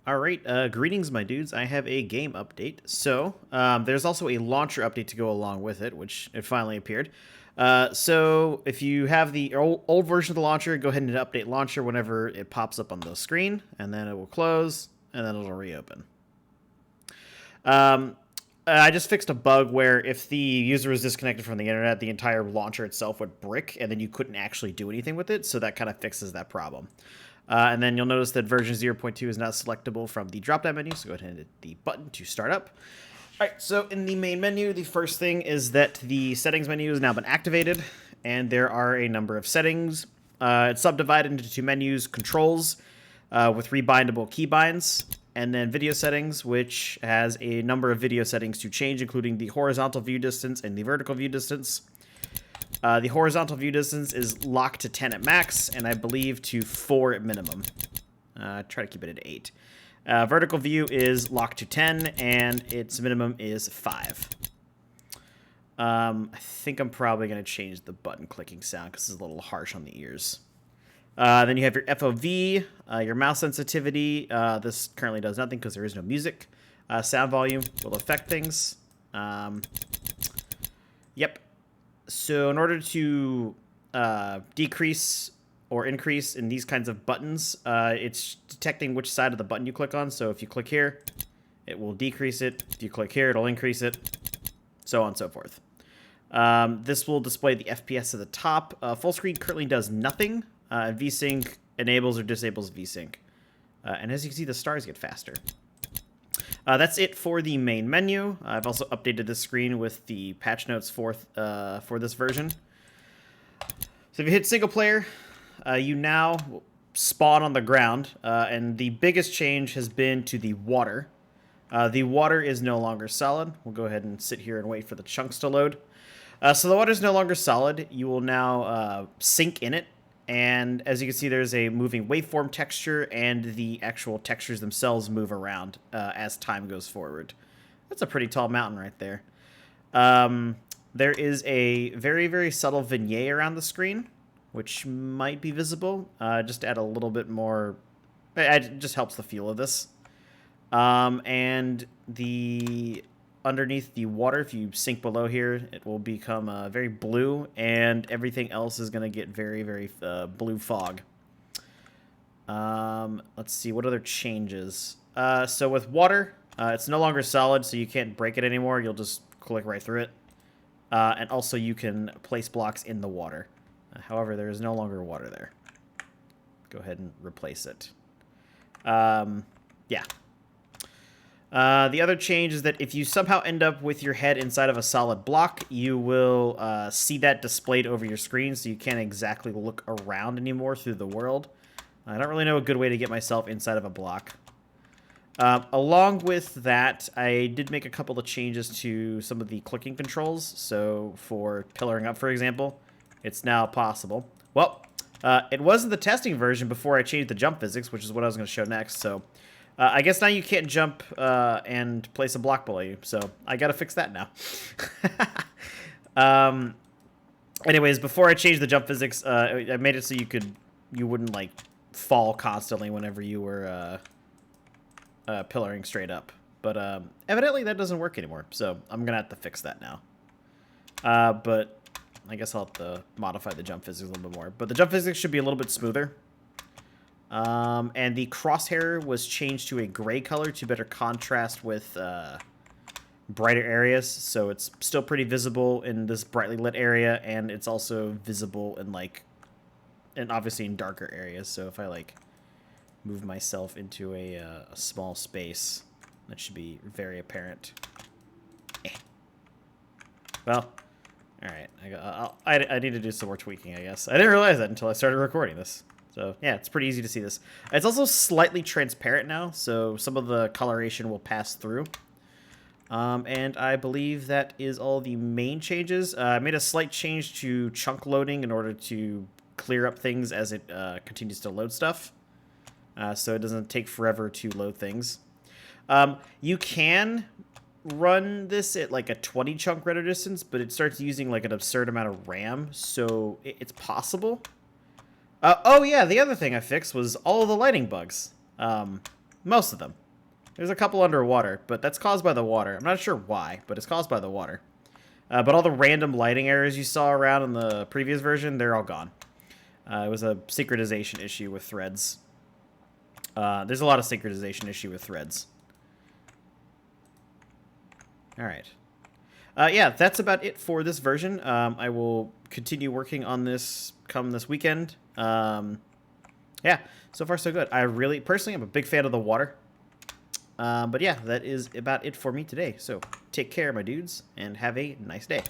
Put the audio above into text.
All right, greetings, my dudes. I have a game update. So, there's also a launcher update to go along with it, which it finally appeared. So, if you have the old version of the launcher, go ahead and update launcher whenever it pops up on the screen, and then it will close, and then it'll reopen. Um, I just fixed a bug where if the user was disconnected from the internet, the entire launcher itself would brick, and then you couldn't actually do anything with it, so that kind of fixes that problem. And then you'll notice that version 0.2 is not selectable from the drop-down menu, so go ahead and hit the button to start up. All right, so in the main menu, the first thing is that the settings menu has now been activated, and there are a number of settings. It's subdivided into two menus: controls with rebindable keybinds, and then video settings, which has a number of video settings to change, including the horizontal view distance and the vertical view distance. The horizontal view distance is locked to 10 at max, and I believe to 4 at minimum. Try to keep it at 8. Vertical view is locked to 10, and its minimum is 5. I think I'm probably going to change the button clicking sound because it's a little harsh on the ears. Then you have your FOV, your mouse sensitivity. This currently does nothing because there is no music. Sound volume will affect things. Yep. So in order to decrease or increase in these kinds of buttons, it's detecting which side of the button you click on. So if you click here, it will decrease it. If you click here, it'll increase it, so on and so forth. This will display the FPS at the top. Full screen currently does nothing. VSync enables or disables VSync. And as you can see, the stars get faster. That's it for the main menu. I've also updated this screen with the patch notes for this version. So if you hit single player, you now spawn on the ground, and the biggest change has been to the water. The water is no longer solid. We'll go ahead and sit here and wait for the chunks to load. So the water is no longer solid. You will now sink in it. And as you can see, there's a moving waveform texture, and the actual textures themselves move around as time goes forward. That's a pretty tall mountain right there. There is a very, very subtle vignette around the screen, which might be visible. Just to add a little bit more. It just helps the feel of this. And the underneath the water, if you sink below here, it will become very blue, and everything else is going to get very, very blue fog. Let's see, what other changes? So with water, it's no longer solid, so you can't break it anymore. You'll just click right through it. And also you can place blocks in the water. However, there is no longer water there. Go ahead and replace it. Yeah. The other change is that if you somehow end up with your head inside of a solid block, you will see that displayed over your screen, so you can't exactly look around anymore through the world. I don't really know a good way to get myself inside of a block. Along with that, I did make a couple of changes to some of the clicking controls. So for pillaring up, for example, it's now possible. Well, it was in the testing version before I changed the jump physics, which is what I was going to show next. So I guess now you can't jump and place a block below you, so I gotta fix that now. Anyways, before I changed the jump physics, I made it so you wouldn't like fall constantly whenever you were pillaring straight up. But evidently that doesn't work anymore, so I'm gonna have to fix that now. But I guess I'll have to modify the jump physics a little bit more. But the jump physics should be a little bit smoother. And the crosshair was changed to a gray color to better contrast with brighter areas. So it's still pretty visible in this brightly lit area, and it's also visible in and obviously in darker areas. So if I move myself into a small space, that should be very apparent. Well, all right. I need to do some more tweaking, I guess. I didn't realize that until I started recording this. So, yeah, it's pretty easy to see this. It's also slightly transparent now, so some of the coloration will pass through. And I believe that is all the main changes. I made a slight change to chunk loading in order to clear up things as it continues to load stuff. So it doesn't take forever to load things. You can run this at a 20 chunk render distance, but it starts using an absurd amount of RAM, so it's possible. Oh yeah, the other thing I fixed was all of the lighting bugs. Most of them. There's a couple underwater, but that's caused by the water. I'm not sure why, but it's caused by the water. But all the random lighting errors you saw around in the previous version, they're all gone. It was a synchronization issue with threads. There's a lot of synchronization issue with threads. All right. Yeah, that's about it for this version. I will continue working on this come this weekend. Yeah, so far so good. Personally, I'm a big fan of the water. But yeah, that is about it for me today. So take care, my dudes, and have a nice day.